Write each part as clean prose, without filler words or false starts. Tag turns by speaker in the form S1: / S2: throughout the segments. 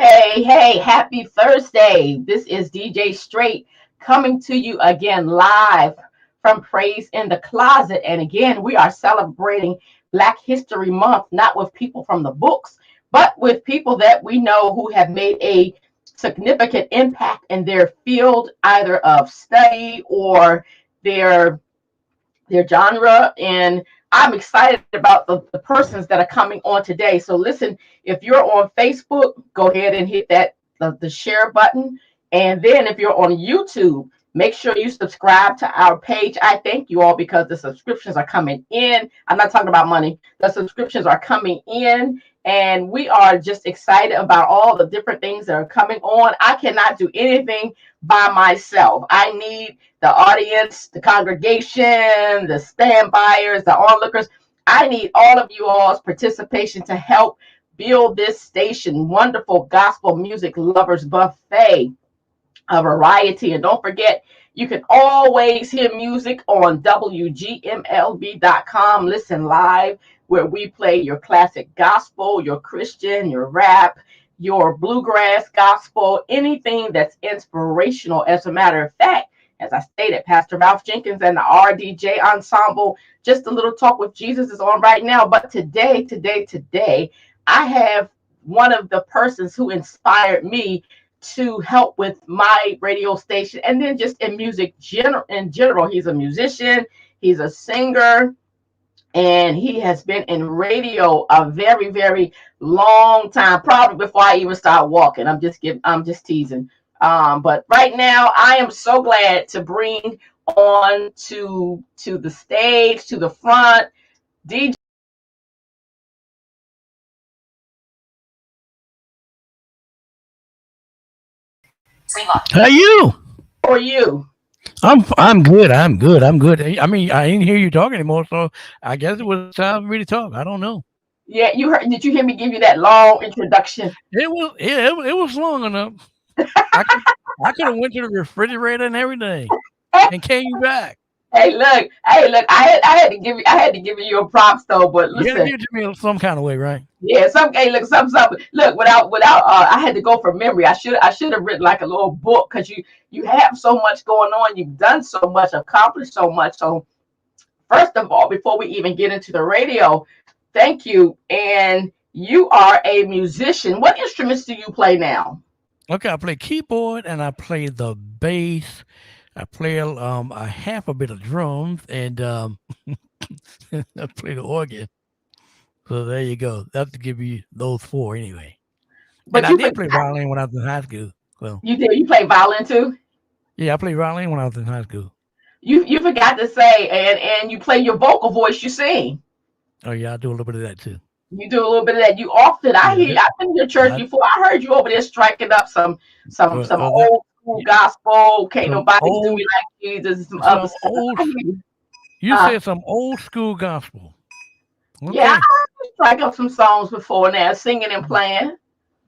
S1: Hey, happy Thursday. This is DJ Straight coming to you again live from Praise in the Closet. And again, we are celebrating Black History Month, not with people from the books, but with people that we know who have made a significant impact in their field, either of study or their their genre. And I'm excited about the persons that are coming on today. So listen, if you're on Facebook, go ahead and hit the share button. And then if you're on YouTube, make sure you subscribe to our page. I thank you all because the subscriptions are coming in. I'm not talking about money. The subscriptions are coming in. And we are just excited about all the different things that are coming on. I cannot do anything by myself. I need the audience, the congregation, the standbyers, the onlookers. I need all of you all's participation to help build this station, wonderful gospel music lovers buffet, a variety. And don't forget, you can always hear music on WGMLB.com. Listen live, where we play your classic gospel, your Christian, your rap, your bluegrass gospel, anything that's inspirational. As a matter of fact, as I stated, Pastor Ralph Jenkins and the RDJ Ensemble, Just a Little Talk with Jesus is on right now. But today, I have one of the persons who inspired me to help with my radio station and then just in music in general. He's a musician, he's a singer, and he has been in radio a very, very long time, probably before I even start walking. I'm just teasing. But right now, I am so glad to bring on to the stage, to the front, DJ.
S2: How you?
S1: How are you?
S2: I'm good. I'm good. I mean, I didn't hear you talk anymore, so I guess it was time for me to talk. I don't know.
S1: Yeah, you heard? Did you hear me give you that long introduction?
S2: It was long enough. I could I could have went to the refrigerator and everything and came back.
S1: Hey, look. I had to give you your props though. But
S2: You got to
S1: listen,
S2: give it to me some kind of way, right?
S1: yeah, some. Look, I had to go from memory. I should have written like a little book because you have so much going on. You've done so much, accomplished so much. So first of all, before we even get into the radio, thank you. And you are a musician. What instruments do you play now?
S2: Okay, I play keyboard and I play the bass. I play a half a bit of drums and I play the organ. So there you go. That's to give you those four anyway. And
S1: But
S2: I
S1: you
S2: did
S1: forgot
S2: play violin when I was in high school. Well,
S1: you play violin too.
S2: yeah, I played violin when I was in high school.
S1: You forgot to say, and you play your vocal voice. You sing.
S2: Oh yeah, I do a little bit of that too.
S1: You do a little bit of that. You often I
S2: Yeah,
S1: hear I've been to your church
S2: I,
S1: before. I heard you over there striking up some
S2: that
S1: old school gospel. Can't
S2: some
S1: nobody do
S2: old
S1: me like Jesus. Some other
S2: some
S1: stuff.
S2: old.
S1: I hear you.
S2: You
S1: Uh,
S2: said some old school gospel.
S1: yeah, I
S2: Okay,
S1: heard you strike up some songs before now, singing and playing,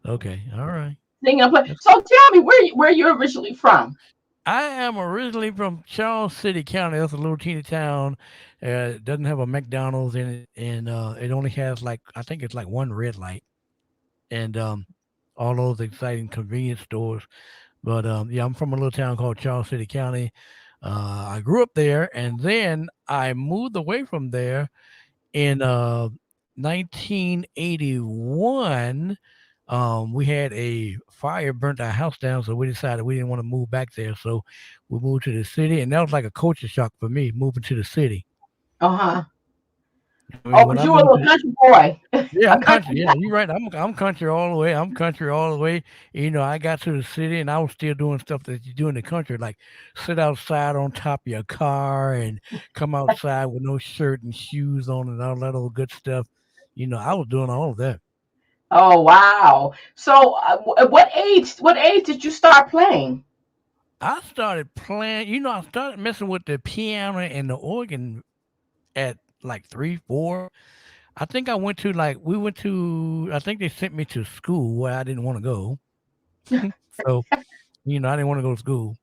S2: okay, all right.
S1: singing and playing.
S2: That's-
S1: So tell me where you originally from?
S2: I am originally from Charles City County. That's a little teeny town. It doesn't have a McDonald's in it, and it only has like I think it's like one red light, and all those exciting convenience stores. But yeah, I'm from a little town called Charles City County. I grew up there, and then I moved away from there in 1981. We had a fire burnt our house down, so we decided we didn't want to move back there. So we moved to the city, and that was like a culture shock for me moving to the city.
S1: Uh huh.
S2: I
S1: Oh,
S2: mean, when
S1: cause
S2: I
S1: you were a
S2: moved
S1: little
S2: to
S1: country boy,
S2: yeah,
S1: a
S2: I'm country.
S1: country.
S2: Yeah, you're right. I'm country all the way. I'm country all the way. I got to the city and I was still doing stuff that you do in the country, like sit outside on top of your car and come outside with no shirt and shoes on and all that old good stuff. I was doing all of that.
S1: Oh wow. So what age did you start playing?
S2: I started playing. I started messing with the piano and the organ at like 3, 4. I think I went to like we went to. I think they sent me to school where I didn't want to go. So I didn't want to go to school.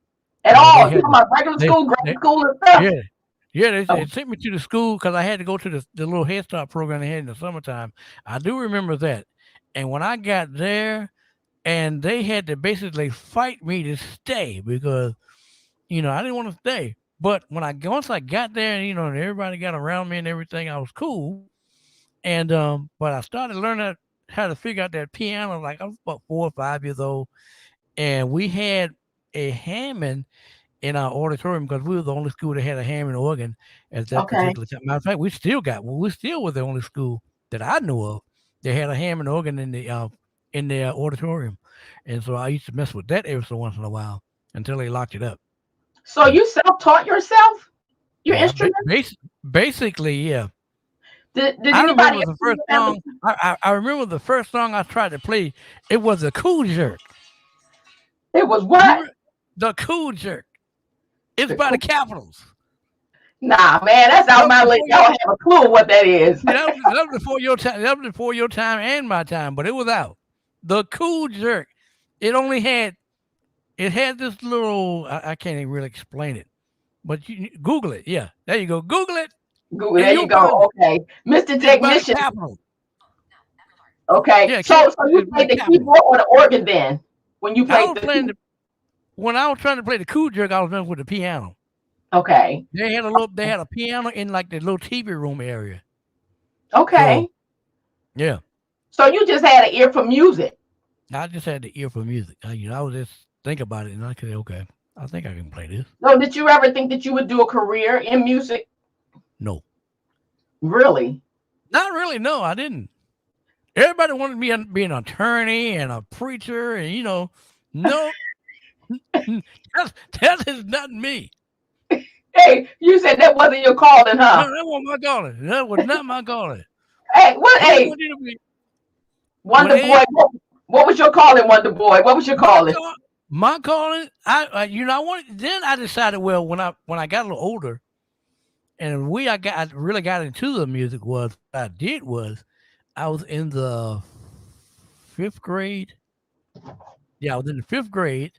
S1: At all?
S2: They
S1: You
S2: had
S1: talking about regular
S2: they
S1: school, grade
S2: they
S1: school, and stuff?
S2: yeah. Yeah, they
S1: Oh,
S2: sent me to the school because I had to go to the little Head Start program they had in the summertime. I do remember that. And when I got there, and they had to basically fight me to stay because I didn't want to stay. But once I got there, and everybody got around me and everything, I was cool. And but I started learning how to figure out that piano. Like I was about 4 or 5 years old, and we had a Hammond in our auditorium because we were the only school that had a Hammond organ at that
S1: Okay.
S2: particular time. Matter of fact, we still were the only school that I knew of that had a Hammond organ in their auditorium, and so I used to mess with that every so once in a while until they locked it up.
S1: So
S2: So
S1: you self-taught yourself your
S2: yeah,
S1: instrument?
S2: basically, yeah.
S1: Did
S2: I
S1: anybody
S2: remember
S1: else
S2: the
S1: in
S2: first
S1: your family?
S2: song. I remember the first song I tried to play. It was the Cool Jerk.
S1: It was
S2: You
S1: what?
S2: the Cool Jerk. It's
S1: The
S2: by the
S1: cool.
S2: Capitals.
S1: Nah, man, that's
S2: That
S1: out
S2: was
S1: my league.
S2: before
S1: Y'all
S2: your
S1: have a clue what that is.
S2: See, that was before your time. That was before your time and my time, but it was out. The Cool Jerk. It only had it had this little. I can't even really explain it, but you Google it. Yeah, there you go. Google it,
S1: Google,
S2: and
S1: there
S2: you'll
S1: you go.
S2: find it.
S1: Okay, Mr.
S2: It's by the
S1: Technician.
S2: Capitals.
S1: Okay,
S2: Yeah,
S1: so you
S2: it's by the
S1: played the
S2: Capitals.
S1: keyboard or the organ then? When you
S2: I
S1: played
S2: was
S1: the
S2: playing
S1: key.
S2: the when I was trying to play the Cool Jerk. I was playing with the piano.
S1: Okay,
S2: They had a piano in like the little TV room area. So
S1: okay.
S2: yeah,
S1: So you just had an ear for music.
S2: I just had the ear for music. I was just think about it, and I could okay. I think I can play this.
S1: So did you ever think that you would do a career in music?
S2: No,
S1: Really?
S2: not really. No, I didn't. Everybody wanted me to be an attorney and a preacher, and no, that is not me.
S1: Hey, you said that wasn't your calling,
S2: No,
S1: huh?
S2: that wasn't my calling. That was not my calling.
S1: Hey, what?
S2: I just
S1: Hey,
S2: want you to be what
S1: Wonder
S2: a
S1: Boy. What was your calling, Wonder Boy? What was your
S2: my
S1: calling?
S2: call. My calling, I wanted. Then I decided, well, when I got a little older, and I really got into the music was what I did was I was in the 5th grade. Yeah, I was in the 5th grade,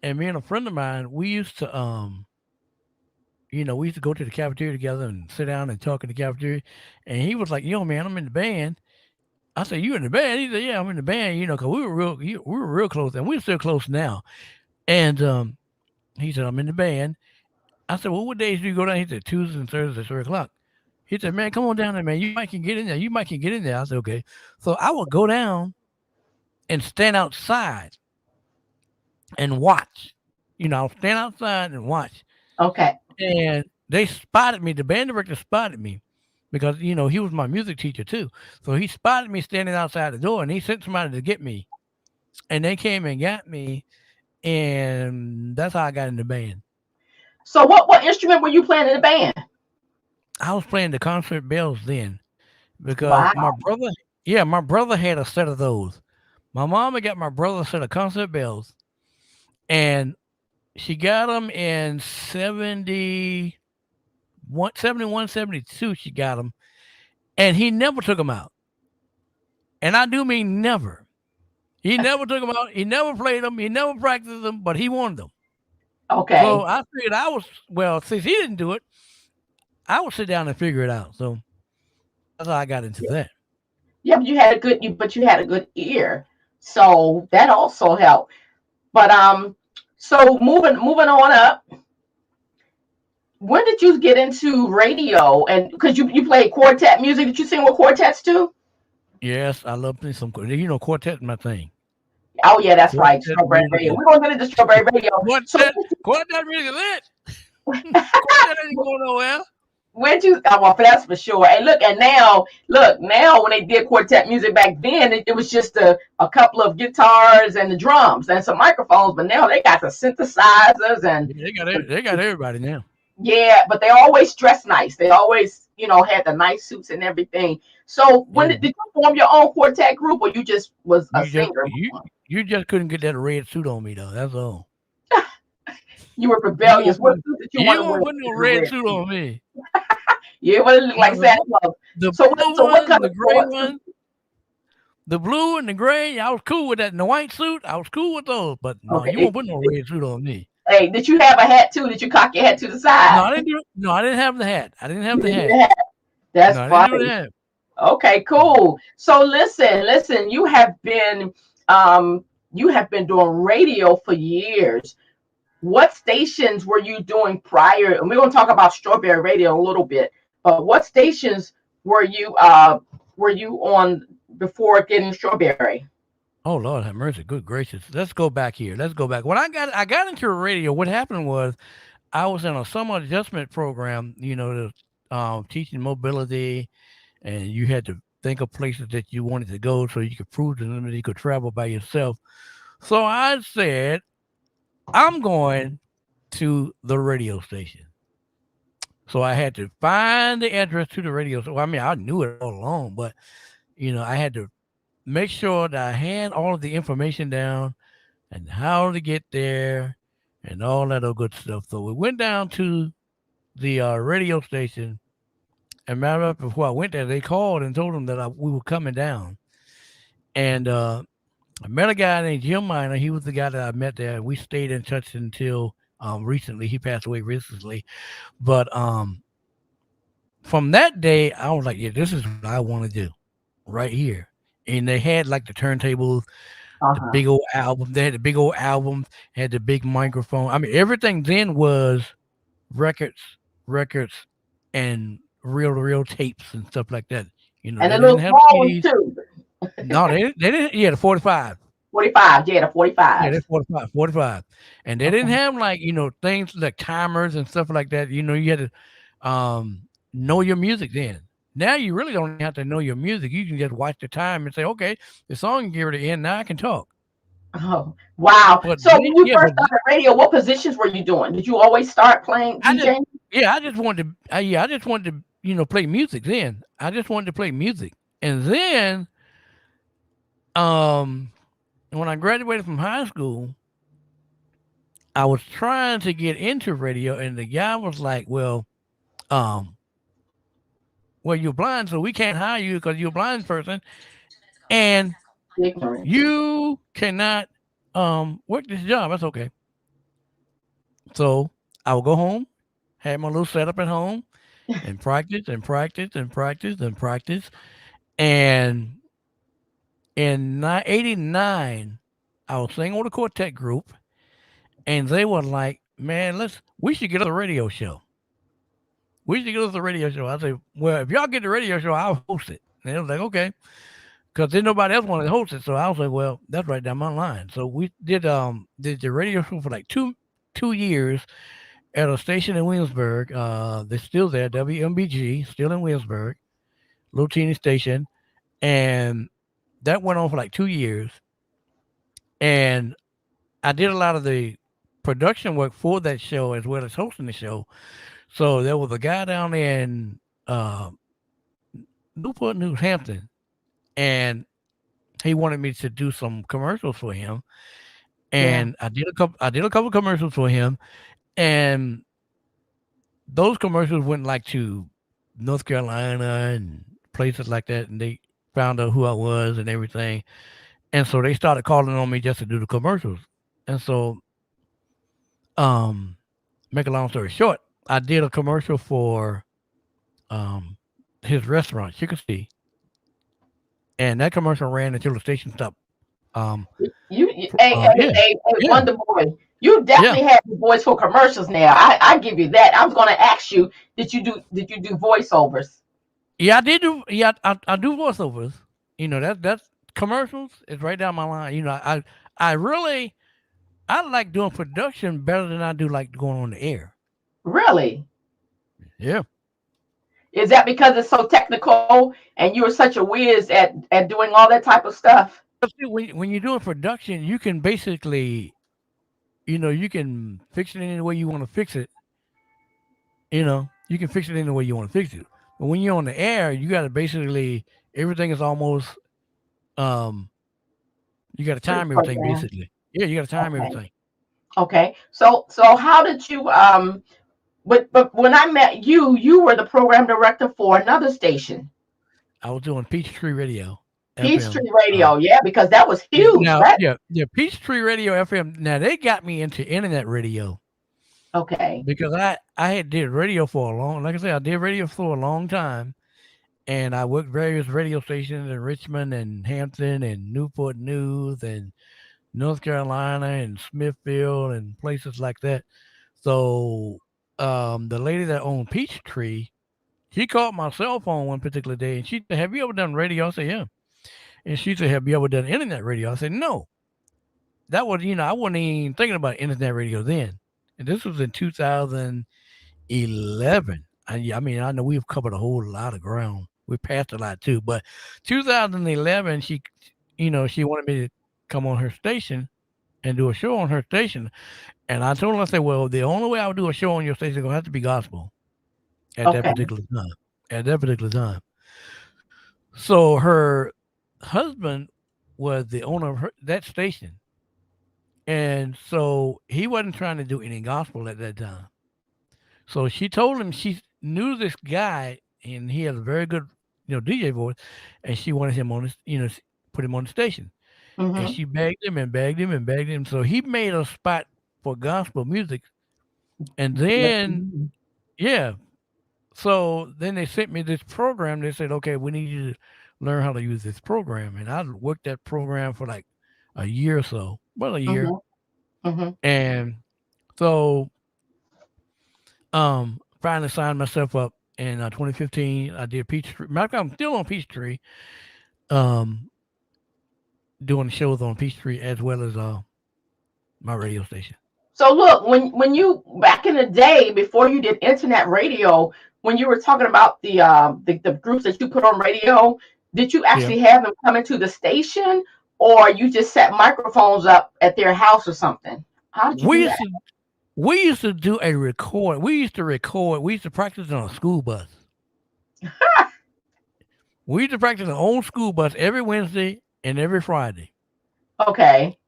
S2: and me and a friend of mine, we used to go to the cafeteria together and sit down and talk in the cafeteria. And he was like, "Yo, man, I'm in the band." I said, "You in the band?" He said, "Yeah, I'm in the band." Because we were real close, and we're still close now. And he said, "I'm in the band." I said, "Well, what days do you go down?" He said, "Tuesdays and Thursdays at 3 o'clock." He said, "Man, come on down there, man. You might can get in there. You might can get in there." I said, "Okay." So I would go down and stand outside and watch. I'll stand outside and watch.
S1: Okay.
S2: And they spotted me. The band director spotted me because he was my music teacher too. So he spotted me standing outside the door, and he sent somebody to get me. And they came and got me, and that's how I got in the band.
S1: So what instrument were you playing in the band?
S2: I was playing the concert bells then because
S1: Wow.
S2: my brother had a set of those. My mama got my brother a set of concert bells, and she got them in 71, 72. She got them, and he never took them out. And I do mean never. He never took them out. He never played them. He never practiced them, but he wanted them. So
S1: Okay.
S2: I figured since he didn't do it, I would sit down and figure it out. So that's how I got into that.
S1: Yeah, but you had a good ear. So that also helped. But so moving on up, when did you get into radio? And because you played quartet music, did you sing with quartets too?
S2: Yes, I love playing some. Quartet is my thing.
S1: Oh yeah, that's right.
S2: Quartet
S1: Strawberry
S2: music
S1: radio.
S2: is
S1: We're gonna get into strawberry radio. So
S2: quartet music is it. Quartet ain't going nowhere.
S1: where'd you? Oh, well, that's for sure. And look now when they did quartet music back then, it was just a couple of guitars and the drums and some microphones. But now they got the synthesizers and
S2: Yeah, they got everybody now.
S1: yeah, but they always dress nice. They always, had the nice suits and everything. So when
S2: Yeah,
S1: did you form your own quartet group, or you just was a
S2: you just
S1: singer?
S2: you just couldn't get that red suit on me though. That's all.
S1: You were
S2: You
S1: rebellious.
S2: won't
S1: What
S2: put
S1: suit did you want
S2: you
S1: to wear
S2: won't put
S1: with
S2: no
S1: the
S2: red
S1: red
S2: suit
S1: suit?
S2: on me.
S1: You want to look
S2: Now
S1: like Santa Claus.
S2: the
S1: So
S2: blue
S1: what
S2: one,
S1: kind
S2: the
S1: of
S2: gray
S1: what suit?
S2: one, the blue and the gray, I was cool with that. And the white suit, I was cool with those. But no, you
S1: Okay.
S2: won't put no red suit on me.
S1: Hey, did you have a hat too? Did you cock your head to the
S2: No,
S1: side?
S2: I didn't do it. No, I didn't have the hat. I didn't have
S1: You
S2: the
S1: didn't do
S2: hat.
S1: the hat. That's
S2: No, I didn't do the
S1: funny.
S2: hat.
S1: Okay,
S2: No.
S1: cool. So listen. You have been um you have been doing radio for years. What stations were you doing prior? And we're going to talk about Strawberry Radio a little bit, but what stations were you on before getting Strawberry?
S2: Oh Lord have mercy, good gracious. Let's go back here. Let's go back. When I got into radio, what happened was I was in a summer adjustment program, teaching mobility, and you had to think of places that you wanted to go so you could prove to them that you could travel by yourself. So I said, I'm going to the radio station. So I had to find the address to the radio. So I mean, I knew it all along, but I had to make sure that I had all of the information down and how to get there and all that other good stuff. So we went down to the radio station. And matter of fact, before I went there, they called and told them that we were coming down. And I met a guy named Jim Miner. He was the guy that I met there. We stayed in touch until recently. He passed away recently. But from that day, I was like, yeah, this is what I want to do right here. And they had like the turntables, the
S1: Uh-huh.
S2: big old album. They had the big old albums, had the big microphone. I mean, everything then was records, records, and reel to reel tapes and stuff like that.
S1: And
S2: They
S1: the
S2: didn't
S1: little
S2: have
S1: small ones
S2: CDs.
S1: too.
S2: No, they didn't. Yeah, the 45.
S1: 45. Yeah, the
S2: Yeah,
S1: 45s.
S2: that's 45, 45. And they didn't
S1: Okay.
S2: have like, things like timers and stuff like that. You had to know your music then. Now you really don't have to know your music. You can just watch the time and say, okay, the song is getting ready to end. Now I can talk.
S1: Oh, wow.
S2: But
S1: So when you
S2: yeah,
S1: first started radio, what positions were you doing? Did you always start playing
S2: I just
S1: DJing?
S2: yeah, I just wanted to, play music then. I just wanted to play music. And then um when I graduated from high school, I was trying to get into radio and the guy was like, um, well, you're blind, so we can't hire you because you're a blind person and
S1: Ignorance.
S2: you cannot work this job. That's okay. So I would go home, have my little setup at home, and practice and practice and practice and practice. And in 89, I was singing with a quartet group, and they were like, "Man, we should get us a radio show. We should get us a radio show." I said, "Well, if y'all get the radio show, I'll host it." And they was like, "Okay," because then nobody else wanted to host it. So I was like, "Well, that's right down my line." So we did the radio show for like two years at a station in Williamsburg. They're still there, WMBG, still in Williamsburg, little teeny station, and that went on for like 2 years. And I did a lot of the production work for that show as well as hosting the show. So there was a guy down there in uh, Newport News, Hampton, and he wanted me to do some commercials for him.
S1: Yeah.
S2: And I did a couple commercials for him, and those commercials went like to North Carolina and places like that, and they found out who I was and everything. And so they started calling on me just to do the commercials. And so, um, make a long story short, I did a commercial for um his restaurant, Chicken City, and that commercial ran until the station stopped. Um, yeah, yeah,
S1: Wonderboy, you
S2: yeah,
S1: definitely have the voice for commercials now. I give you that. I was going to ask you, did you do voiceovers?
S2: yeah. I did do, yeah. I do voiceovers. That's commercials. It's right down my line. I really I like doing production better than I do like going on the air.
S1: Really?
S2: Yeah.
S1: Is that because it's so technical and you're such a whiz at doing all that type of stuff?
S2: But see, when you're doing production, you can basically, you can fix it any way you want to fix it. You can fix it any way you want to fix it. But when you're on the air, you got to basically everything is almost um you got to time everything
S1: Pre-program.
S2: basically. Yeah, you got to time
S1: Okay.
S2: everything.
S1: Okay. So how did you but when I met you, you were the program director for another station,
S2: I was doing Peachtree Radio FM.
S1: Peachtree Radio. Yeah, because that was
S2: Yeah,
S1: huge,
S2: now,
S1: right?
S2: yeah, Peachtree Radio FM. Now they got me into internet radio
S1: Okay.
S2: because I had did radio for a long. Like I said, I did radio for a long time, and I worked various radio stations in Richmond and Hampton and Newport News and North Carolina and Smithfield and places like that. So the lady that owned Peachtree, she called my cell phone one particular day and she said, "Have you ever done radio?" I said, "Yeah." And she said, "Have you ever done internet radio?" I said, "No." That was, I wasn't even thinking about internet radio then. And this was in 2011. I mean, I know we've covered a whole lot of ground. We passed a lot too, but 2011, she wanted me to come on her station and do a show on her station. And I told her, I said, "Well, the only way I would do a show on your station is going to have to be gospel at that
S1: Okay.
S2: particular time." At that particular time. So her husband was the owner of that station. And so he wasn't trying to do any gospel at that time. So she told him she knew this guy and he has a very good, DJ voice, and she wanted him on this, put him on the station. And
S1: Mm-hmm.
S2: she begged him and begged him and begged him. So he made a spot for gospel music. And then, yeah. So then they sent me this program. They said, "Okay, we need you to learn how to use this program." And I worked that program for like a year or so, about a year.
S1: Mm-hmm. Mm-hmm.
S2: And so finally signed myself up in 2015. I did Peachtree. Matter of fact, I'm still on Peachtree, um, doing shows on Peachtree as well as my radio station.
S1: So look, when you back in the day before you did internet radio, when you were talking about the groups that you put on radio, did you
S2: Yeah,
S1: actually have them come into the station, or you just set microphones up at their house or something? How did you
S2: we
S1: do
S2: used
S1: that?
S2: to we used to do a record. We used to record. We used to practice on a school bus. We used to practice on an old school bus every Wednesday and every Friday.
S1: Okay.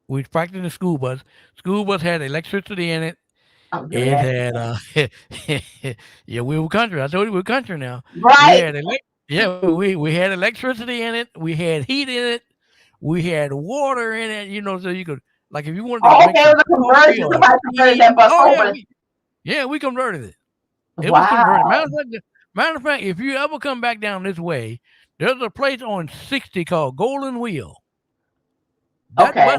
S2: We practiced in the school bus. School bus had electricity in it.
S1: I'm
S2: It
S1: glad.
S2: had yeah, we were country. I told you we're country now. We
S1: Right.
S2: had yeah, we had electricity in it. We had heat in it. We had water in it. So you could, like, if you wanted to
S1: Oh,
S2: make
S1: okay. It
S2: some
S1: was a
S2: coffee
S1: conversion.
S2: or
S1: Somebody converted
S2: tea.
S1: that bus
S2: Oh yeah,
S1: over.
S2: we converted it. It was converted.
S1: Wow.
S2: Matter of fact, if you ever come back down this way, there's a place on 60 called Golden Wheel.
S1: Okay.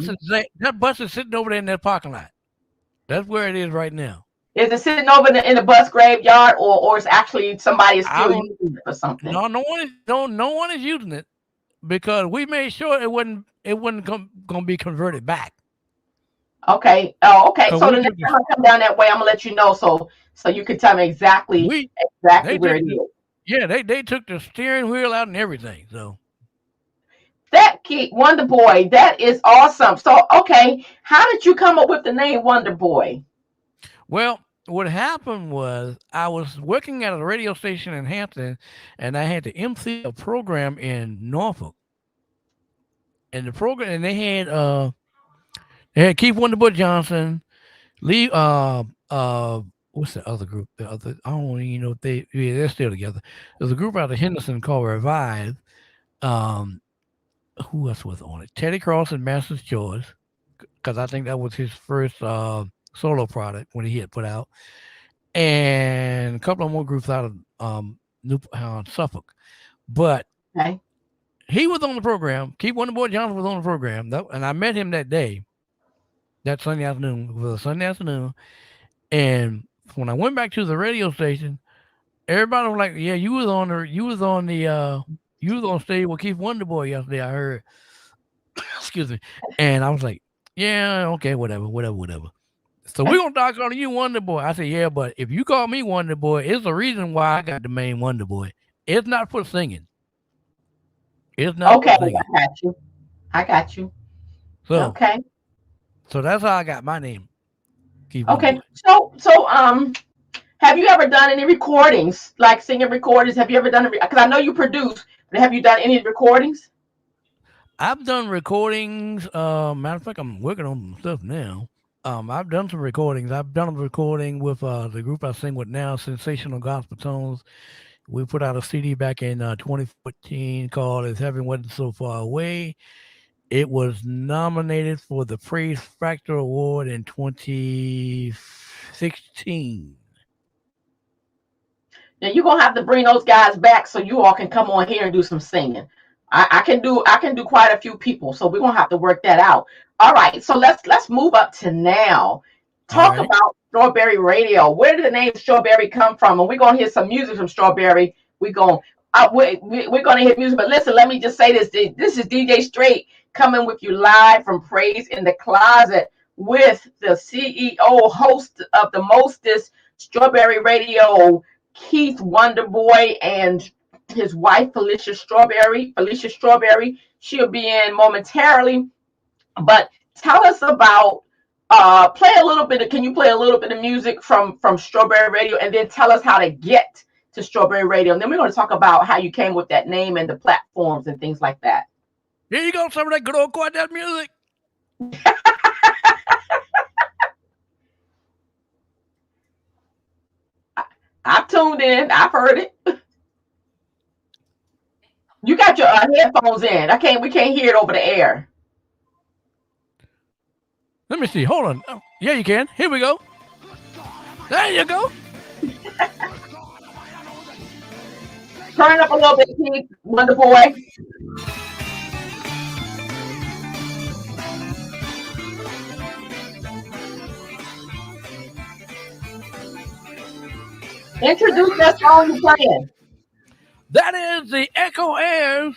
S2: That bus is sitting over there in that parking lot. That's where it is right now.
S1: Is it sitting over in the bus graveyard, or is actually somebody is
S2: I
S1: still
S2: don't.
S1: using it for something?
S2: No, no one is using it because we made sure it wasn't gonna be converted back.
S1: Okay. Oh, okay.
S2: Cause
S1: So the
S2: we
S1: next
S2: took the
S1: time I come down that way, I'm gonna let you know, so you can tell me
S2: we
S1: exactly
S2: they
S1: where
S2: took
S1: it
S2: the
S1: is.
S2: yeah they took the steering wheel out and everything. So
S1: That kid, Wonder Boy, that is awesome. So, okay, how did you come up with the name Wonder Boy?
S2: well, what happened was I was working at a radio station in Hampton, and I had to MC a program in Norfolk, and they had Keith Wonderboy Johnson, Lee what's the other group? The other I don't even know if they're still together. There's a group out of Henderson called Revive. Um, who else was on it? Teddy Cross and Masters Choice, because I think that was his first solo product when he had put out, and a couple of more groups out of New Suffolk. But
S1: Okay.
S2: he was on the program. Keith Wonderboy Johnson was on the program, and I met him that day, that Sunday afternoon. It was a Sunday afternoon, and when I went back to the radio station, everybody was like, "Yeah, you was on stage with Keith Wonderboy yesterday. I heard." Excuse me, and I was like, "Yeah, okay, whatever, whatever, whatever." So we're gonna talk on you, Wonder Boy. I said, "Yeah, but if you call me Wonder Boy, it's the reason why I got the name Wonder Boy. It's not for singing. It's not for
S1: Okay,
S2: singing."
S1: I got you. I got you.
S2: So,
S1: Okay.
S2: so that's how I got my name, Keith Wonder
S1: Okay.
S2: Boy.
S1: So, have you ever done any recordings, like singing recordings? Have you ever done it? Because I know you produce, but have you done any recordings?
S2: I've done recordings. Matter of fact, I'm working on some stuff now. I've done some recordings. I've done a recording with the group I sing with now, Sensational Gospel Tones. We put out a CD back in 2014 called "As Heaven Wasn't So Far Away." It was nominated for the Praise Factor Award in 2016.
S1: Now you're gonna have to bring those guys back so you all can come on here and do some singing. I can do quite a few people, so we're gonna have to work that out. All right, so let's move up to now.
S2: All
S1: Talk
S2: right.
S1: about Strawberry Radio. Where did the name Strawberry come from? And we're gonna hear some music from Strawberry. We're gonna hear music, but listen, let me just say this. This is DJ Straight coming with you live from Praise in the Closet with the CEO, host of the Mostest Strawberry Radio, Keith Wonderboy, and his wife Filicia Strawberry. Felicia Strawberry. She'll be in momentarily, but tell us about play a little bit of, can you play a little bit of music from Strawberry Radio, and then tell us how to get to Strawberry Radio, and then we're going to talk about how you came with that name and the platforms and things like that.
S2: Here you go, some of that good old quartet music.
S1: I've tuned in, I've heard it. You got your headphones in. We can't hear it over the air.
S2: Let me see. Hold on. Oh, yeah, you can. Here we go. There you go.
S1: Turn it up a little bit, Keith Wonderboy. Introduce that song you're playing.
S2: That is the Echo Airs,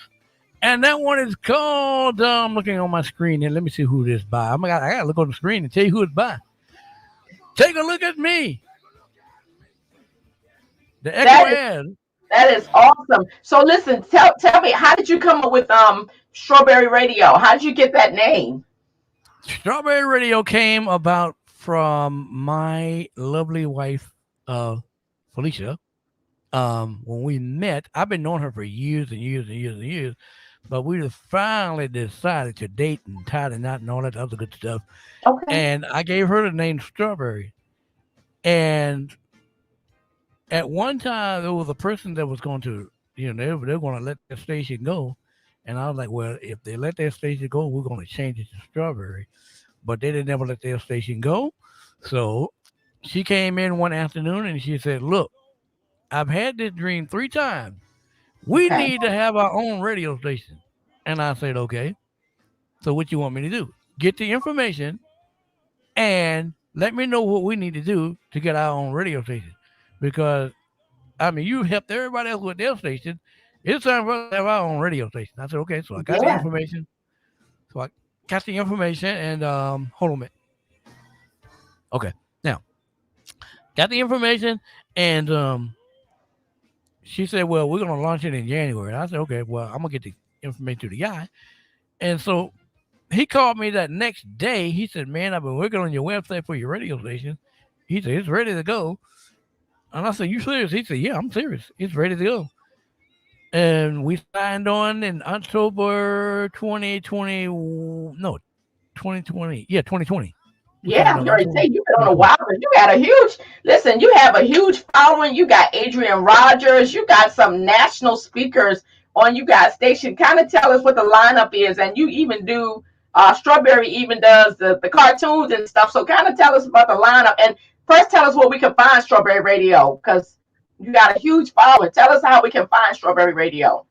S2: and that one is called. I'm looking on my screen here. Let me see who this by. I gotta look on the screen and tell you who it's by. Take a look at me. The Echo Airs.
S1: That is awesome. So listen, tell me, how did you come up with Strawberry Radio? How did you get that name?
S2: Strawberry Radio came about from my lovely wife, Felicia. When we met, I've been knowing her for years and years and years and years, but we just finally decided to date and tie the knot and all that other good stuff.
S1: Okay.
S2: And I gave her the name Strawberry. And at one time, there was a person that was going to, they're going to let their station go. And I was like, well, if they let their station go, we're going to change it to Strawberry. But they didn't ever let their station go. So she came in one afternoon and she said, look, I've had this dream 3 times. We need to have our own radio station. And I said, okay. So what you want me to do? Get the information and let me know what we need to do to get our own radio station. Because, I mean, you helped everybody else with their station. It's time for us to have our own radio station. I said, okay. So I got the information. And hold on a minute. Okay. Now, got the information and she said, well, we're going to launch it in January. And I said, okay, well, I'm going to get the information to the guy. And so he called me that next day. He said, man, I've been working on your website for your radio station. He said, it's ready to go. And I said, you serious? He said, yeah, I'm serious. It's ready to go. And we signed on in October 2020. No, 2020. Yeah, 2020.
S1: Yeah, you already say you've been on a while, but you got you have a huge following. You got Adrian Rogers, you got some national speakers on you guys' station. Kind of tell us what the lineup is, and you even do Strawberry even does the cartoons and stuff. So kind of tell us about the lineup, and first tell us where we can find Strawberry Radio, because you got a huge following. Tell us how we can find Strawberry Radio.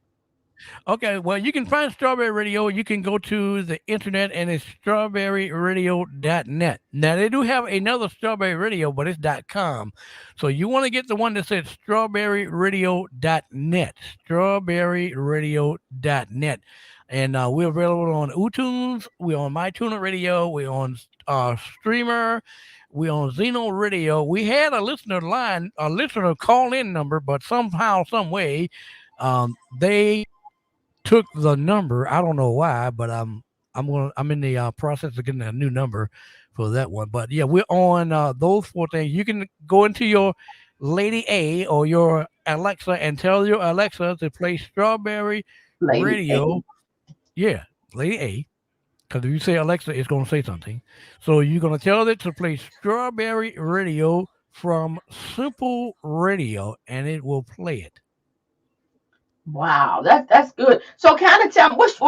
S2: Okay, well, you can find Strawberry Radio. You can go to the internet and it's strawberryradio.net. Now, they do have another Strawberry Radio, but it's .com. So you want to get the one that says strawberryradio.net. Strawberryradio.net. And we're available on iTunes. We're on MyTuner Radio. We're on Streamer. We're on Zeno Radio. We had a listener call-in number, but somehow, some way, they took the number. I don't know why, but I'm in the process of getting a new number for that one. But yeah, we're on those 4 things. You can go into your Lady A or your Alexa and tell your Alexa to play Strawberry Radio. Yeah, Lady A. Because if you say Alexa, it's going to say something. So you're going to tell it to play Strawberry Radio from Simple Radio, and it will play it.
S1: Wow, that's good. So kind of tell me what's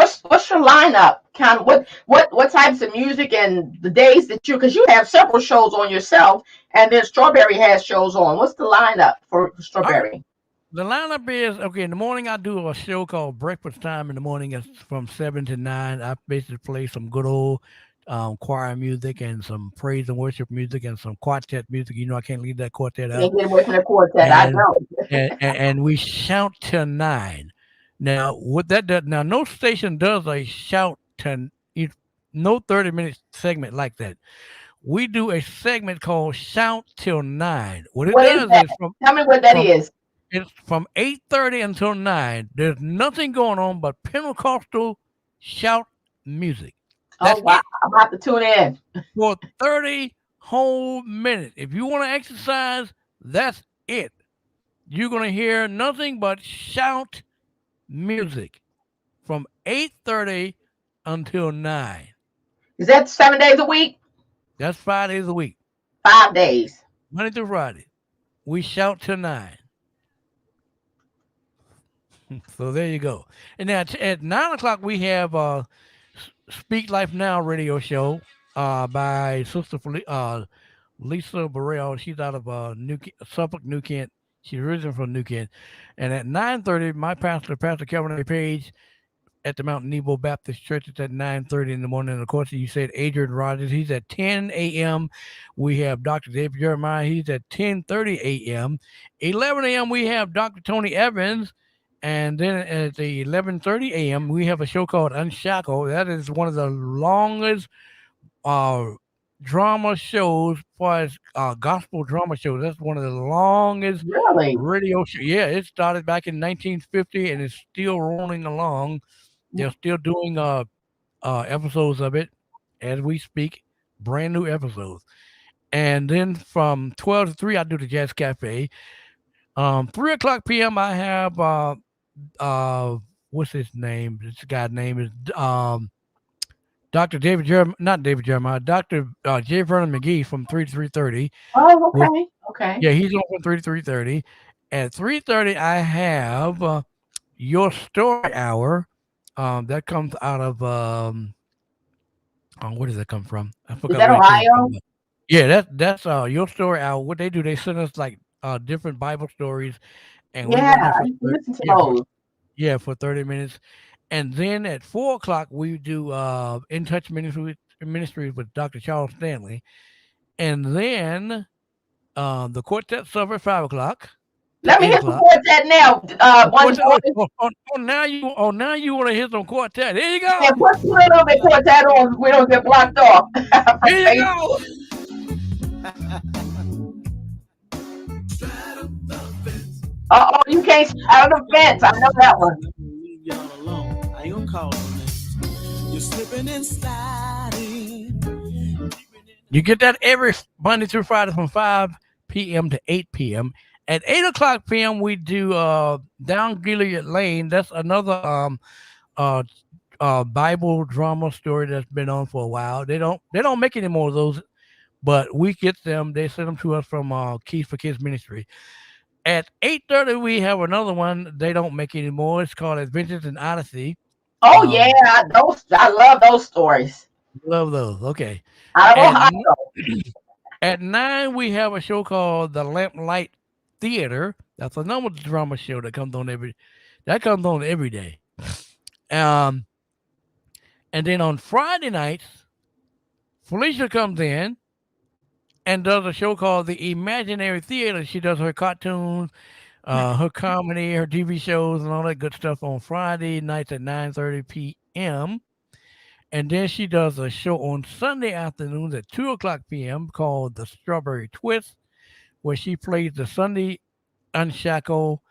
S1: your lineup? Kind of what types of music and the days that because you have several shows on yourself, and then Strawberry has shows on. What's the lineup for Strawberry?
S2: The lineup is okay. In the morning, I do a show called Breakfast Time. In the morning, it's from 7 to 9. I basically play some good old choir music and some praise and worship music and some quartet music. You know, I can't leave that quartet
S1: Can't
S2: out.
S1: get away from the quartet. I
S2: And
S1: don't.
S2: and we shout till 9. Now, what that does now, no station does a shout to you- no 30-minute segment like that. We do a segment called Shout Till 9. What it
S1: What is
S2: does
S1: that?
S2: is
S1: Tell me what that
S2: from
S1: is.
S2: it's from 8:30 until 9. There's nothing going on but Pentecostal shout music.
S1: Oh
S2: That's
S1: wow,
S2: it
S1: I'm about to tune in.
S2: for 30 whole minutes. If you want to exercise, that's it. You're going to hear nothing but shout music from 8:30 until 9.
S1: Is that 7 days a week?
S2: That's 5 days a week,
S1: 5 days.
S2: Monday through Friday. We shout till 9. So there you go. And now at 9 o'clock we have Speak Life Now radio show by Lisa Burrell. She's out of Suffolk, New Kent. She's originally from New Kent. And at 9:30, my pastor, Pastor Kelvin A. Page, at the Mount Nebo Baptist Church. It's at 9:30 in the morning. And of course, you said Adrian Rogers. He's at 10 a.m. We have Dr. David Jeremiah. He's at 10:30 a.m. 11 a.m. we have Dr. Tony Evans. And then at the 11:30 a.m. we have a show called Unshackled. That is one of the longest uh, drama shows, far as gospel drama shows. That's one of the longest
S1: Really?
S2: radio shows. Yeah, it started back in 1950 and it's still rolling along. They're still doing episodes of it as we speak, brand new episodes. And then from 12 to 3, I do the Jazz Cafe. 3 o'clock p.m. I have what's his name? This guy's name is Dr. Not David Jeremiah, Dr. J. Vernon McGee from 3 to 3:30.
S1: Oh,
S2: With
S1: okay. Okay.
S2: Yeah, he's on from 3 to 3:30. At 3:30, I have Your Story Hour. That comes out of where does that come from? I
S1: Is
S2: forgot
S1: that
S2: where it came from.
S1: Ohio?
S2: But yeah, that's Your Story Hour. What they do, they send us like different Bible stories, and we
S1: Yeah,
S2: run that
S1: I
S2: for
S1: used to listen to
S2: yeah
S1: those.
S2: for 30 minutes, and then at 4 o'clock we do In Touch Ministries with Dr. Charles Stanley, and then the quartet sub at 5 o'clock
S1: Let
S2: to
S1: me
S2: eight
S1: hit the
S2: o'clock.
S1: quartet now.
S2: The
S1: One,
S2: quartet.
S1: one,
S2: Now you want to hear some quartet? Here you
S1: and
S2: go.
S1: put a little bit quartet on. We don't get blocked off from
S2: Here you
S1: Facebook.
S2: go.
S1: Oh, you can't out of the fence. I know that one.
S3: Leave y'all alone. I ain't gonna call on that. You're slipping and sliding.
S2: You get that every Monday through Friday from 5 p.m. to 8 p.m. At 8 o'clock p.m. we do Down Gilead Lane. That's another uh Bible drama story that's been on for a while. They don't make any more of those, but we get them. They send them to us from Keys for Kids Ministry. At 8:30 we have another one. They don't make anymore. It's called Adventures in Odyssey.
S1: Oh yeah,
S2: Um,
S1: those I love those stories.
S2: love those. Okay.
S1: Out of
S2: At
S1: Ohio.
S2: At 9, we have a show called The Lamplight Theater. That's another drama show that comes on every day. Um, and then on Friday nights, Felicia comes in and does a show called The Imaginary Theater. She does her cartoons, her comedy, her TV shows, and all that good stuff on Friday nights at 9:30 p.m. And then she does a show on Sunday afternoons at 2 o'clock p.m. called The Strawberry Twist, where she plays the Sunday Unshackle,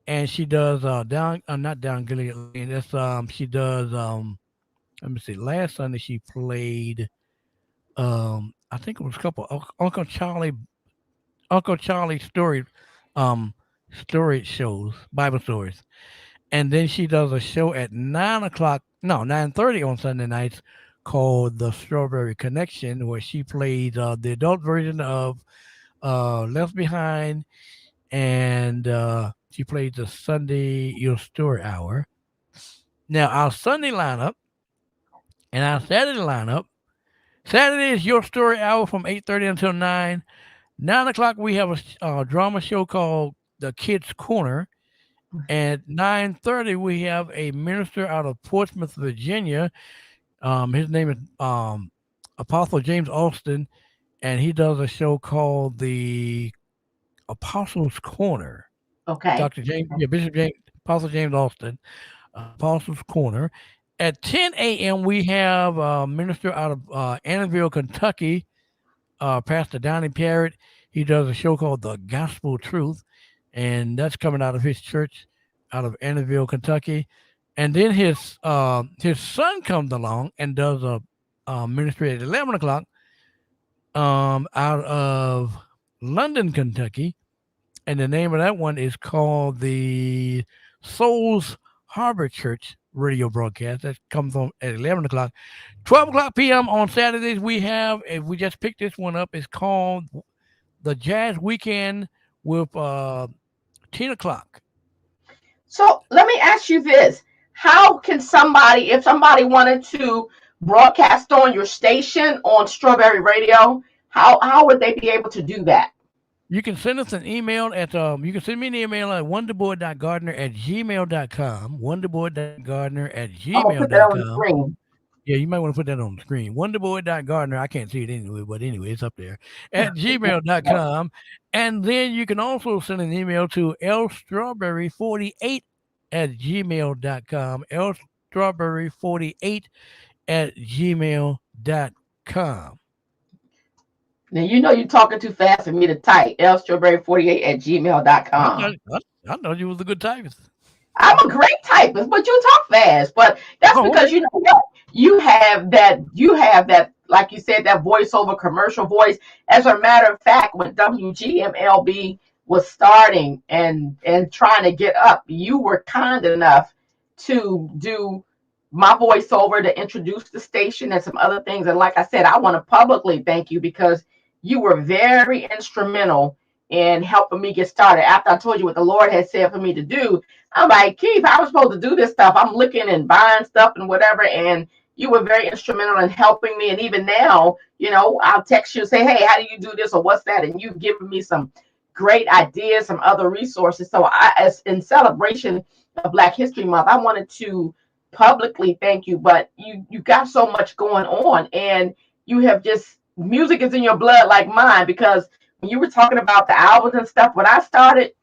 S2: and she does not down Gilead Lane. That's she does let me see. Last Sunday she played I think it was a couple Uncle Charlie um story shows, Bible stories. And then she does a show at 9 o'clock, no, 9:30 on Sunday nights called The Strawberry Connection, where she plays the adult version of Left Behind, and she plays the Sunday Your Story Hour. Now our Sunday lineup and our Saturday lineup. Saturday is Your Story Hour from 8:30 until 9. 9 o'clock we have a drama show called The Kids Corner. At 9:30 we have a minister out of Portsmouth, Virginia. His name is Apostle James Austin, and he does a show called the Apostles' Corner.
S1: Okay.
S2: Dr. James, yeah, Bishop James, Apostle James Austin, Apostles' Corner. At 10 a.m., we have a minister out of Annville, Kentucky, Pastor Donnie Parrott. He does a show called The Gospel Truth, and that's coming out of his church out of Annville, Kentucky. And then his son comes along and does a ministry at 11 o'clock out of London, Kentucky, and the name of that one is called the Souls Harbor Church radio broadcast. That comes on at 11 o'clock. 12 o'clock p.m. on Saturdays, we have, if we just picked this one up, it's called the Jazz Weekend with 10 o'clock.
S1: So let me ask you this. How can somebody, if somebody wanted to broadcast on your station on Strawberry Radio, how would they be able to do that?
S2: You can send us an email at, you can send me an email at wonderboy.gardner@gmail.com.
S1: I'm gonna put that on the
S2: Wonderboy.gardner@gmail.com.
S1: screen.
S2: Yeah, you might want to put that on the screen. Wonderboy.gardner. I can't see it anyway, but anyway, it's up there at gmail.com. And then you can also send an email to lstrawberry48 at gmail.com. lstrawberry48 at gmail.com.
S1: Now you know you're talking too fast for me to type. lstrawberry48 at
S2: I
S1: gmail.com.
S2: thought, I thought you was a good typist.
S1: I'm a great typist, but you talk fast. But that's
S2: Oh,
S1: because
S2: okay.
S1: you know what? You have that, like you said, that voiceover commercial voice. As a matter of fact, when WGMLB was starting and trying to get up, you were kind enough to do my voiceover to introduce the station and some other things. And like I said, I want to publicly thank you because you were very instrumental in helping me get started. After I told you what the Lord had said for me to do, I'm like, Keith, I was supposed to do this stuff. I'm looking and buying stuff and whatever. And you were very instrumental in helping me. And even now, I'll text you and say, hey, how do you do this or what's that? And you've given me some great ideas, some other resources. So as in celebration of Black History Month, I wanted to publicly thank you. But you got so much going on, and you have just music is in your blood like mine, because when you were talking about the albums and stuff, when I started,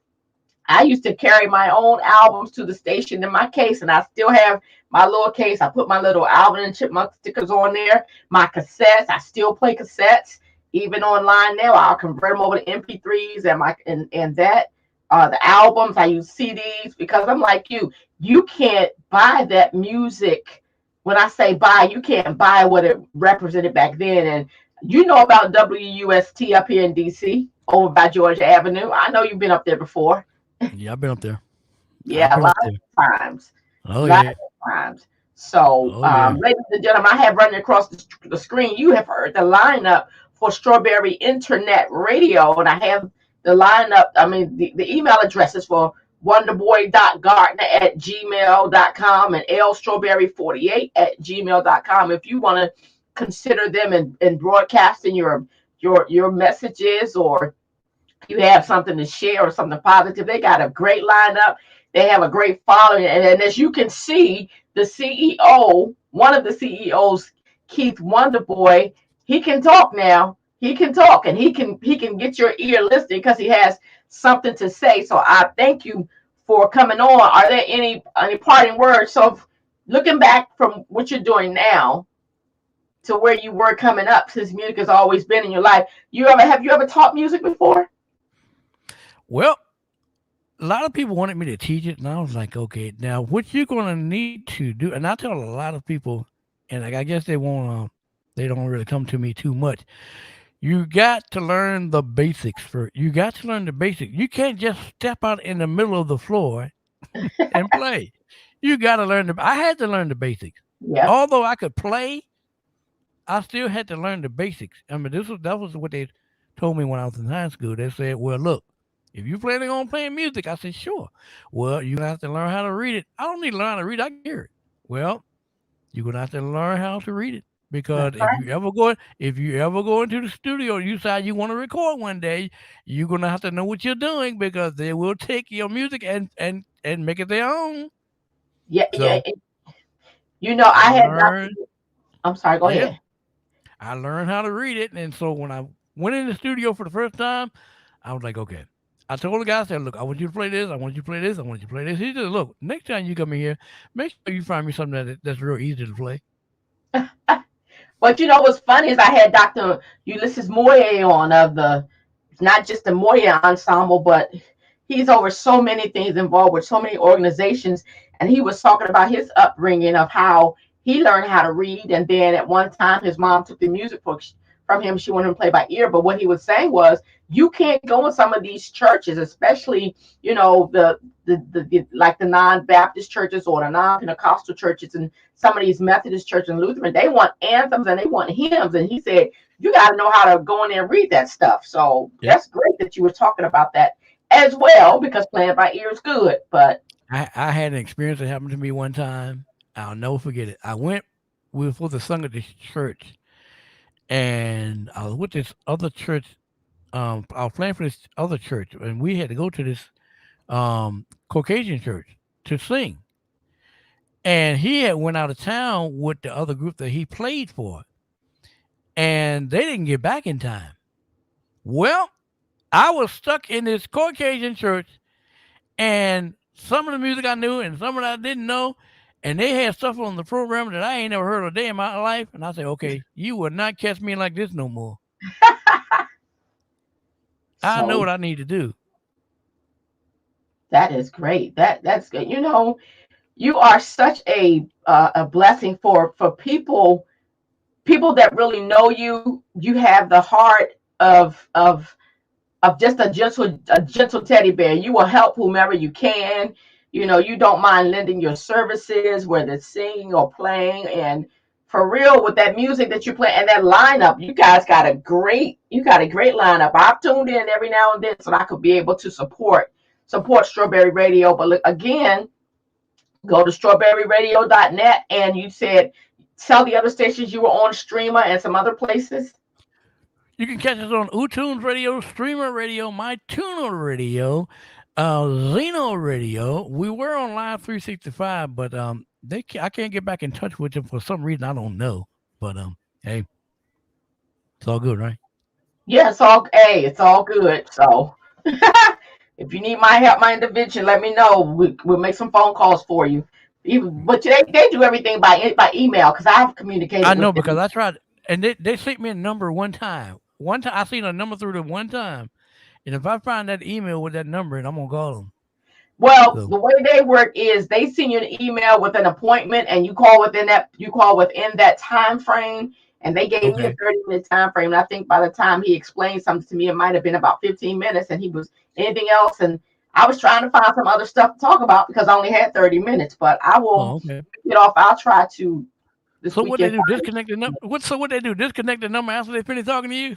S1: I used to carry my own albums to the station in my case, and I still have my little case. I put my little Alvin and Chipmunk stickers on there. My cassettes, I still play cassettes, even online now. I'll convert them over to MP3s and that. The albums, I use CDs because I'm like you can't buy that music. When I say buy, you can't buy what it represented back then. And you know about WUST up here in DC, over by Georgia Avenue. I know you've been up there before.
S2: Yeah, I've been up there. I've
S1: Yeah, a
S2: been
S1: lot
S2: up there.
S1: of times.
S2: Oh,
S1: Lot
S2: yeah.
S1: of times. So,
S2: Oh, yeah.
S1: ladies and gentlemen, I have running across the screen. You have heard the lineup for Strawberry Internet Radio, and I have the lineup. I mean, the email addresses for wonderboy.gardner@gmail.com and lstrawberry48 at gmail.com. If you want to consider them in broadcasting your messages, or you have something to share or something positive, they got a great lineup. They have a great following. And as you can see, the CEO, one of the CEOs, Keith Wonderboy, he can talk now. He can talk, and he can get your ear listening because he has something to say. So I thank you for coming on. Are there any parting words? So looking back from what you're doing now to where you were coming up, since music has always been in your life, have you ever taught music before?
S2: Well, a lot of people wanted me to teach it, and I was like, okay, now what you're going to need to do, and I tell a lot of people, and I guess they won't, they don't really come to me too much. You got to learn the basics first. You got to learn the basics. You can't just step out in the middle of the floor and play. You got to learn I had to learn the basics.
S1: Yep.
S2: Although I could play, I still had to learn the basics. I mean, that was what they told me when I was in high school. They said, well, look, if you're planning on playing music, I said, sure. Well, you're gonna have to learn how to read it. I don't need to learn how to read it, I can hear it. Well, you're gonna have to learn how to read it. Because
S1: That's right.
S2: if you ever go into the studio and you decide you want to record one day, you're gonna have to know what you're doing, because they will take your music and make it their own.
S1: Yeah, yeah.
S2: So
S1: I had Dr.
S2: learn
S1: I'm sorry, go
S2: yeah.
S1: ahead.
S2: I learned how to read it. And so when I went in the studio for the first time, I was like, okay. I told the guy, I said, look, I want you to play this. I want you to play this. I want you to play this. He said, look, next time you come in here, make sure you find me something that's real easy to play.
S1: But what's funny is I had Dr. Ulysses Moyer on of the, not just the Moyer ensemble, but he's over so many things, involved with so many organizations. And he was talking about his upbringing of how he learned how to read. And then at one time, his mom took the music books from him. She wanted him to play by ear. But what he was saying was, you can't go in some of these churches, especially, the like the non-Baptist churches or the non-Pentecostal churches and some of these Methodist churches and Lutheran, they want anthems and they want hymns. And he said, you got to know how to go in there and read that stuff. So
S2: Yep.
S1: that's great that you were talking about that as well, because playing by ear is good. But
S2: I had an experience that happened to me one time. I'll never forget it. We were supposed to sing at this church, and I was with this other church. I was playing for this other church, and we had to go to this Caucasian church to sing. And he had went out of town with the other group that he played for, and they didn't get back in time. Well, I was stuck in this Caucasian church, and some of the music I knew and some of it I didn't know, and they had stuff on the program that I ain't never heard a day in my life. And I said, okay, you will not catch me like this no more. I know
S1: so
S2: what I need to do.
S1: that is great. That's good. You are such a blessing for people that really know you. You have the heart of just a gentle teddy bear. You will help whomever you can. You don't mind lending your services, whether it's singing or playing. And for real, with that music that you play and that lineup, you got a great lineup. I've tuned in every now and then so that I could be able to support Strawberry Radio. But look, again, go to strawberryradio.net, and you said tell the other stations you were on Streamer and some other places.
S2: You can catch us on uTunes Radio, Streamer Radio, MyTuner Radio, Zeno Radio. We were on Live 365, but I can't get back in touch with them for some reason I don't know. But hey, it's all good, right?
S1: Yeah, it's all good. So if you need my help, my intervention, let me know. We'll make some phone calls for you. But they do everything by email, because I've
S2: I
S1: communicated with
S2: know because
S1: them.
S2: I tried, and they sent me a number one time. One time I seen a number through them one time, and if I find that email with that number, and I'm gonna call them.
S1: Well,
S2: So
S1: the way they work is they send you an email with an appointment, and you call within that time frame. And they gave me a
S2: okay,
S1: 30-minute time frame. And I think by the time he explained something to me, it might have been about 15 minutes. And he was anything else. And I was trying to find some other stuff to talk about because I only had 30 minutes. But I will
S2: oh okay.
S1: get off. I'll try to this
S2: So what they
S1: weekend.
S2: do? Disconnect the number. What they do? Disconnect the number after they finish talking to you?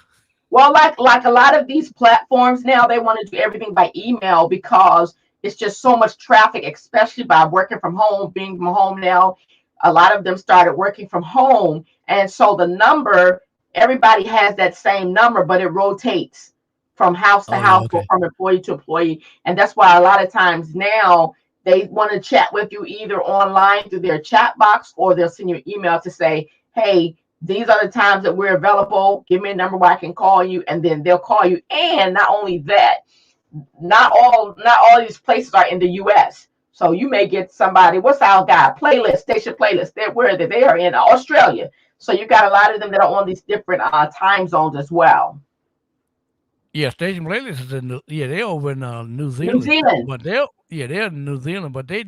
S1: Well, like a lot of these platforms now, they want to do everything by email because it's just so much traffic, especially by working from home, being from home now. A lot of them started working from home. And so the number, everybody has that same number, but it rotates from house to
S2: Oh yeah,
S1: house or
S2: okay.
S1: from employee to employee. And that's why a lot of times now they want to chat with you either online through their chat box, or they'll send you an email to say, hey, these are the times that we're available. Give me a number where I can call you, and then they'll call you. And not only that, not all these places are in the US. So you may get somebody, what's our guy? Station playlist. They are in Australia. So you got a lot of them that are on these different time zones as well.
S2: Yeah, Station Playlist is they're over in New
S1: New
S2: Zealand,
S1: Zealand.
S2: but they're in New Zealand, but they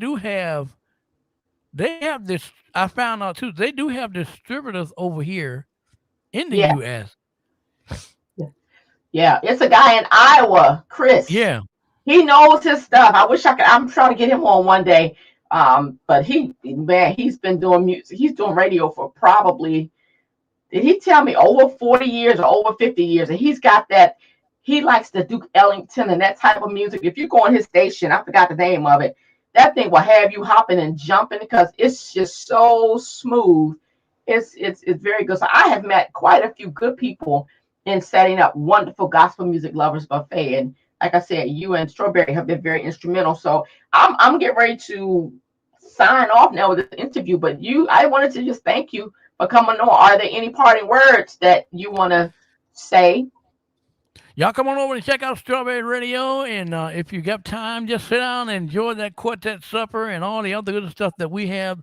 S2: have this. I found out too. They do have distributors over here in the
S1: Yeah.
S2: U.S.
S1: Yeah. It's a guy in Iowa, Chris.
S2: Yeah,
S1: He knows his stuff. I wish I could. I'm trying to get him on one day. But he's been doing music. He's doing radio for probably, did he tell me, over 40 years or over 50 years? And he's got that. He likes the Duke Ellington and that type of music. If you go on his station, I forgot the name of it. That thing will have you hopping and jumping because it's just so smooth. It's very good. So I have met quite a few good people in setting up wonderful gospel music lovers buffet. And like I said, you and Strawberry have been very instrumental. So I'm getting ready to sign off now with this interview. But I wanted to just thank you for for coming on. Are there any parting words that you want to say?
S2: Y'all come on over and check out Strawberry Radio, and if you got time, just sit down and enjoy that quartet supper and all the other good stuff that we have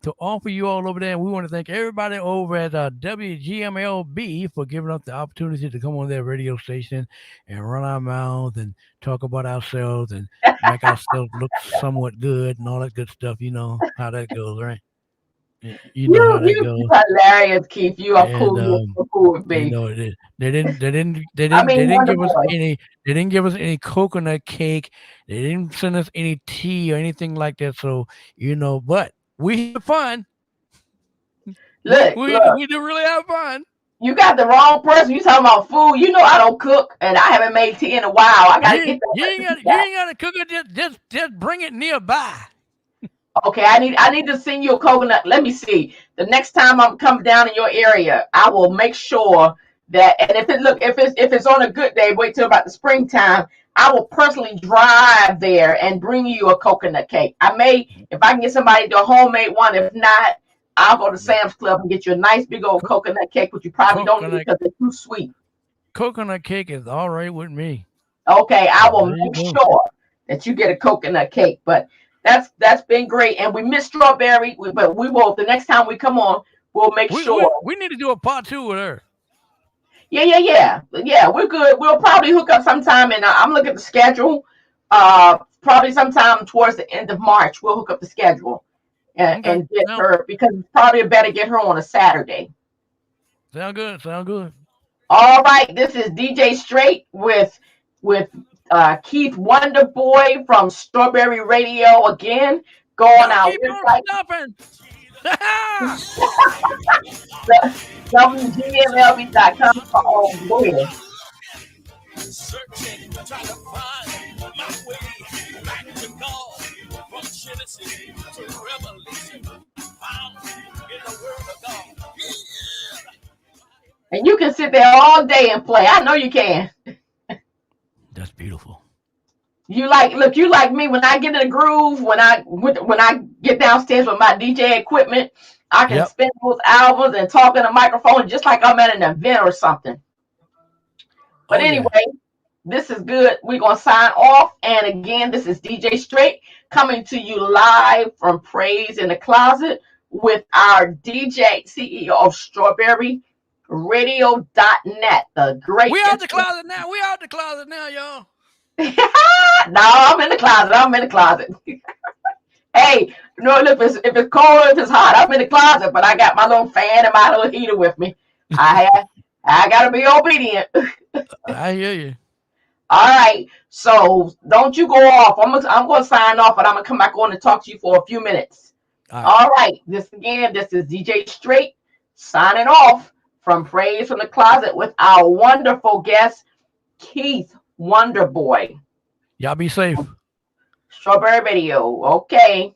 S2: to offer you all over there. And we want to thank everybody over at WGMLB for giving us the opportunity to come on their radio station and run our mouth and talk about ourselves and make ourselves look somewhat good and all that good stuff. You know how that goes, right? You know how that
S1: You
S2: goes.
S1: hilarious, Keith. You are
S2: And
S1: cool. You're so cool with
S2: you
S1: me.
S2: know,
S1: I mean,
S2: they didn't
S1: Wonder
S2: give us
S1: Boy.
S2: any, they didn't give us any coconut cake. They didn't send us any tea or anything like that. So, you know, but we had fun.
S1: Look.
S2: We did really have fun.
S1: You got the wrong person. You talking about food. You know I don't cook, and I haven't made tea in a while. I got to get
S2: You
S1: that
S2: ain't got,
S1: recipe
S2: you
S1: out.
S2: ain't got to cook it. Just bring it nearby.
S1: Okay, I need to send you a coconut. Let me see. The next time I'm coming down in your area, I will make sure that. And if it's on a good day, wait till about the springtime. I will personally drive there and bring you a coconut cake. I may, if I can get somebody to do a homemade one. If not, I'll go to
S2: Yeah.
S1: Sam's Club and get you a nice big old
S2: Co-
S1: coconut cake, which you probably don't need
S2: coconut
S1: because it's too sweet.
S2: coconut cake is all right with me.
S1: Okay, I
S2: So
S1: will
S2: there you
S1: make
S2: go.
S1: sure that you get a coconut cake. But that's been great, and we missed strawberry, but we will the next time we come on. We'll make sure.
S2: We need to do a part two with her.
S1: Yeah. We're good. We'll probably hook up sometime, and I'm looking at the schedule. Probably sometime towards the end of March, we'll hook up the schedule
S2: Okay.
S1: and get her because it's probably better get her on a Saturday.
S2: Sound good. Sound good.
S1: All right, this is DJ Straight with Keith Wonderboy from Strawberry Radio again. Go on
S2: Y'all
S1: our
S2: keep on
S1: website,
S2: stopping.
S1: WGMLB.com. Oh, go ahead.
S3: Searching, trying to find my way back to God. From Genesis to Revelation, found in the Word of God.
S1: And you can sit there all day and play. I know you can.
S2: That's beautiful.
S1: You like me when I get in a groove, when I get downstairs with my DJ equipment, I can
S2: Yep.
S1: spin those albums and talk in a microphone just like I'm at an event or something. But
S2: Oh yeah.
S1: anyway, this is good. We're going to sign off. And again, this is DJ Straight coming to you live from Praise in the Closet with our DJ, CEO of Strawberry Radio.net. The great.
S2: We out the closet now. We out the closet now, y'all.
S1: No, I'm in the closet. I'm in the closet. Hey, if it's cold, if it's hot, I'm in the closet, but I got my little fan and my little heater with me. I gotta be obedient.
S2: I hear you.
S1: All right, so don't you go off. I'm gonna sign off, but I'm gonna come back on and talk to you for a few minutes.
S2: All right.
S1: All right, this is DJ Straight signing off from Praise from the Closet with our wonderful guest, Keith Wonderboy.
S2: Y'all be safe.
S1: Strawberry Radio. Okay.